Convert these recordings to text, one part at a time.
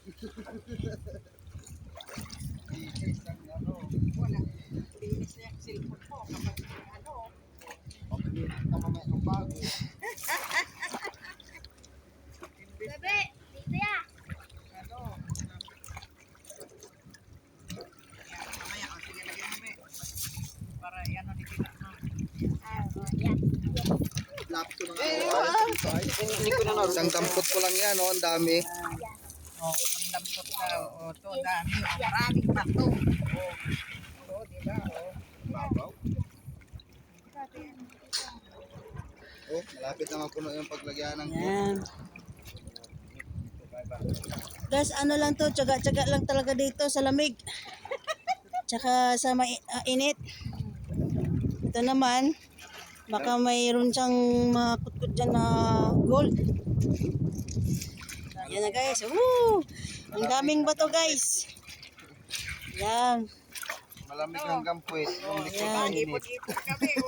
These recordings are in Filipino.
Bilis ang ano. Wala. Bilis na yung cellphone mo kapag ano. Pabilis ka mamaya ng bago. Bebe, dito ya. Ano. Mamaya, o sige lagyan mo, be. Para yan ang dikita mo. Yan. Lapto na nga. Isang dampot ko lang yan, oh. Ang dami. O, ang dampot ka. O, to, dami. Maraming bato. O, diba, o. Babaw. Oh, malapit na mapuno yung paglagyan ng Yan. Guys, ano lang to, tsaga-tsaga lang talaga dito sa lamig. Tsaka sa init. Ito naman, baka mayroon siyang makutkot dyan na gold. Yan na guys. Woo! Ang daming bato guys. Yan. malamig hanggang puwet. Yung likod Yan. ng init. Ipon-ipon kami, o.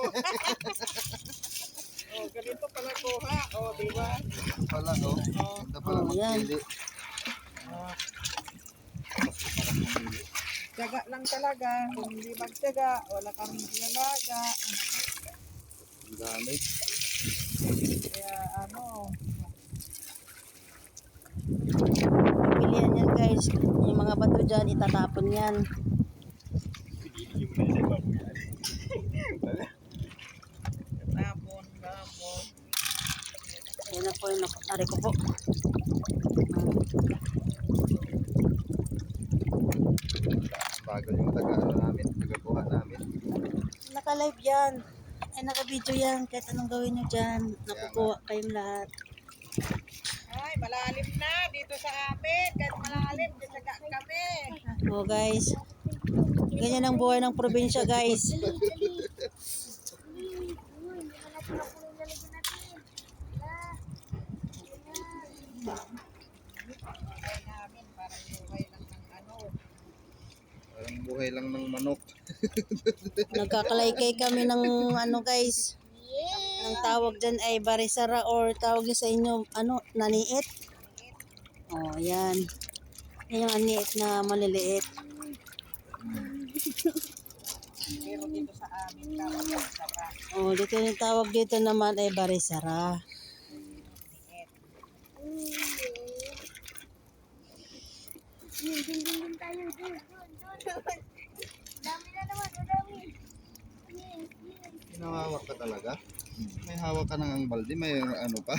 O, ganito pala kuha. O, diba? Pala, oh. Ito pala Oh, yan. magpili. Tiyaga lang talaga. Kung hindi magtiyaga, wala kaming ginagaga. Ang dami. Kaya ano, Pilihan yan guys. Yung mga bato dyan, itatapon yan. tapon, tapon. Yan na po yung nakutari ko po. Mas bagal yung taga-buha namin. Naka-live yan. Ay, naka-video yan. Kahit anong gawin nyo dyan, nakukuha kayong lahat. Ay, malalim na dito sa amin. Kahit malalim, tiyaga kami. Oh guys, ganyan ang buhay ng probinsya guys. Buhay namin, parang buhay lang ng ano. Parang buhay lang ng manok. Nagkakalaykay kami ng ano guys. Ang tawag dyan ay barisara or tawag nyo sa inyo, ano, naniit. Oh, yan. Yan yung aniit na maliliit. Pero dito sa amin, tawag ang sara. Oh, dito yung tawag dito naman ay barisara. Liit. Ding tayo dun. Dami na naman, dami. Hinahawak ka talaga? May hawak ka ng ang balde, may ano pa.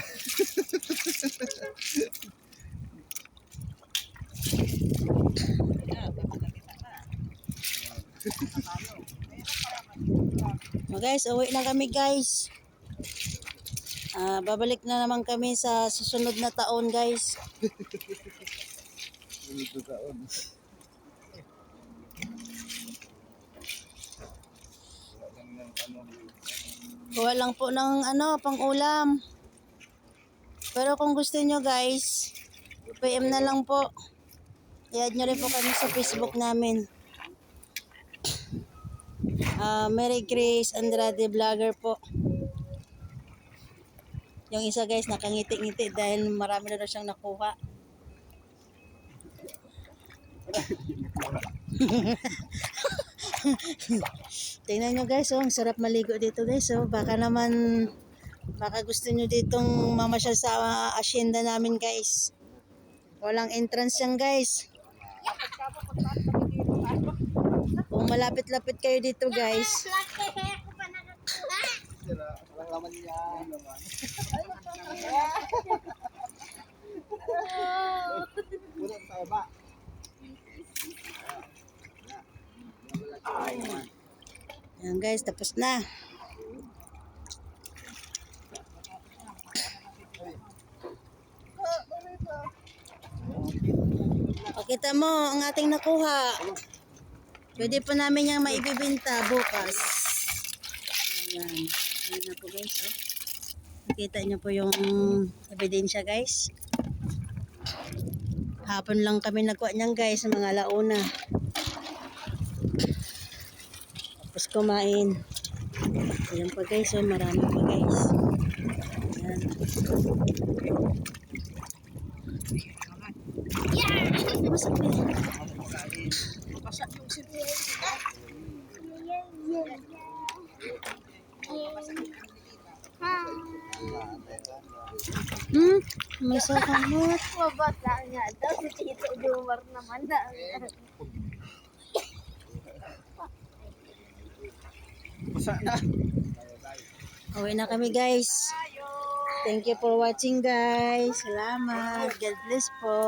Yan, nakakita na. Oh, guys, uwi na kami guys. Babalik na naman kami sa susunod na taon guys. Dito taon. Kuha lang po ng ano, pang ulam. Pero kung gusto nyo guys, PM na lang po. I-add nyo rin po kami sa Facebook namin. Mary Grace Andrade Vlogger po. Yung isa guys, nakangiti-ngiti dahil marami na daw siyang nakuha. Tingnan nyo guys, oh, ang sarap maligo dito guys. Oh. Baka gusto nyo ditong mamasyal sa asyenda namin guys. Walang entrance yan guys. Kung malapit-lapit kayo dito guys, Ako pa nakakuha. Sila, walang laman yan. Laman. Puno sa baba. yan guys, tapos na. Pakita mo ang ating nakuha. Pwede pa namin yung maibibenta bukas. Ayan. Ayan na po guys. Oh. Nakita niyo po yung ebidensya guys. Hapon lang kami nagkuha niyan guys, mga alauna. Tapos kumain. Ayan pa guys, oh, marami pa guys. Ayan. masakit. Masak yung sipon. May sakamot. Mabata nga daw. Si Tito Dumar naman na. Masak na. Uwi na kami guys. Thank you for watching guys. Salamat. God bless po.